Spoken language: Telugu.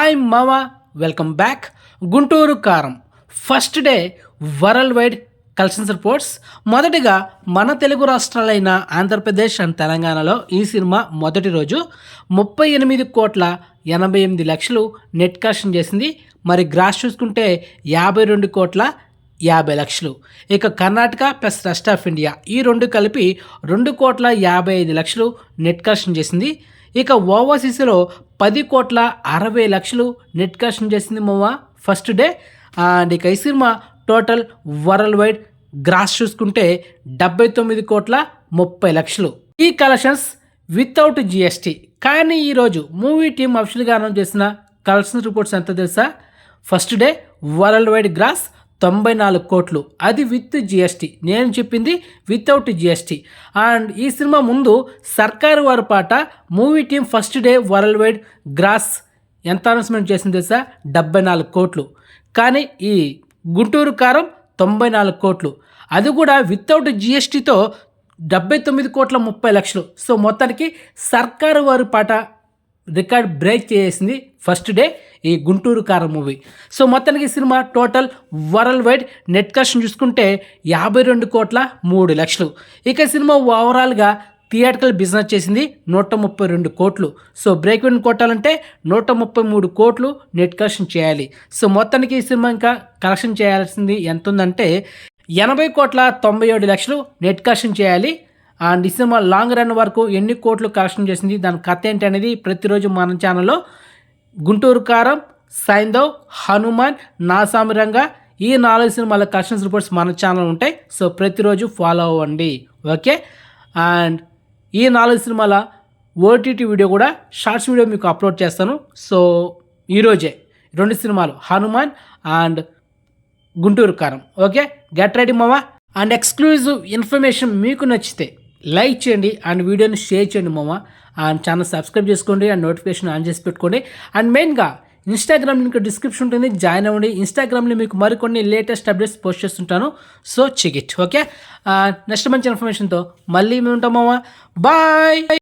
హాయ్ మావా, welcome back. Guntur Kaaram first day world wide collections reports. మొదటిగా మన తెలుగు రాష్ట్రాలైన ఆంధ్రప్రదేశ్ అండ్ తెలంగాణలో ఈ సినిమా మొదటి రోజు 38,88,00,000 నెట్ కలెక్షన్ చేసింది. మరి గ్రాస్ చూసుకుంటే 52,50,00,000. ఇక Karnataka plus rest of India ఈ రెండు కలిపి 2,55,00,000 నెట్ కలెక్షన్ చేసింది. ఇక ఓవర్సీస్లో 10,60,00,000 నెట్ కలెక్షన్ చేసింది మావా ఫస్ట్ డే. అండ్ ఇక ఈ cinema total worldwide gross చూసుకుంటే 79,30,00,000. ఈ కలెక్షన్స్ వితౌట్ జిఎస్టీ. కానీ ఈరోజు మూవీ టీమ్ అఫీషియల్గా అనౌన్స్ చేసిన కలెక్షన్ రిపోర్ట్స్ ఎంత తెలుసా? First day world wide gross 94 కోట్లు, అది విత్ జిఎస్టీ. నేను చెప్పింది వితౌట్ జిఎస్టీ. అండ్ ఈ సినిమా ముందు Sarkaru Vaari Paata movie team first day world wide gross ఎంత అనౌన్స్మెంట్ చేసింది తెలుసా? 74 కోట్లు. కానీ ఈ గుంటూరు కారం 94 కోట్లు, అది కూడా వితౌట్ జిఎస్టీతో 79,30,00,000. సో మొత్తానికి సర్కారు వారి పాట రికార్డ్ బ్రేక్ చేసింది ఫస్ట్ డే ఈ గుంటూరు కారం మూవీ. సో మొత్తానికి cinema total world wide net collection చూసుకుంటే 52,03,00,000. ఇక సినిమా ఓవరాల్గా థియేటర్కల్ బిజినెస్ చేసింది 132 కోట్లు. సో బ్రేక్ ఈవెన్ కొట్టాలంటే 133 కోట్లు నెట్ కలెక్షన్ చేయాలి. సో మొత్తానికి ఈ సినిమా ఇంకా కలెక్షన్ చేయాల్సింది ఎంత ఉందంటే 80,97,00,000 నెట్ కలెక్షన్ చేయాలి. అండ్ ఈ సినిమా లాంగ్ రన్ వరకు ఎన్ని కోట్లు కలెక్షన్ చేసింది, దాని కథ ఏంటి అనేది ప్రతిరోజు మన ఛానల్లో గుంటూరు కారం, సైంధవ్, హనుమాన్, నా సామిరంగా ఈ 4 సినిమాల కలెక్షన్స్ రిపోర్ట్స్ మన ఛానల్ ఉంటాయి. సో ప్రతిరోజు ఫాలో అవ్వండి, ఓకే. అండ్ ఈ 4 సినిమాల ఓటీటీ వీడియో కూడా షార్ట్స్ వీడియో మీకు అప్లోడ్ చేస్తాను. సో ఈరోజే 2 సినిమాలు హనుమాన్ అండ్ గుంటూరు కారం, ఓకే. గెట్ రెడీ మావా. అండ్ ఎక్స్క్లూజివ్ ఇన్ఫర్మేషన్ మీకు నచ్చితే లైక్ చేయండి అండ్ వీడియోని షేర్ చేయండి మావా. అండ్ ఛానల్ సబ్స్క్రైబ్ చేసుకోండి అండ్ నోటిఫికేషన్ ఆన్ చేసి పెట్టుకోండి. అండ్ మెయిన్గా ఇన్స్టాగ్రామ్ లింక్ డిస్క్రిప్షన్ ఉంటుంది, జాయిన్ అవ్వండి. ఇన్స్టాగ్రామ్లో మీకు మరికొన్ని లేటెస్ట్ అప్డేట్స్ పోస్ట్ చేస్తుంటాను. So check it, okay. Next మంచి ఇన్ఫర్మేషన్తో మళ్ళీ మేము ఉంటాం మావా. బాయ్.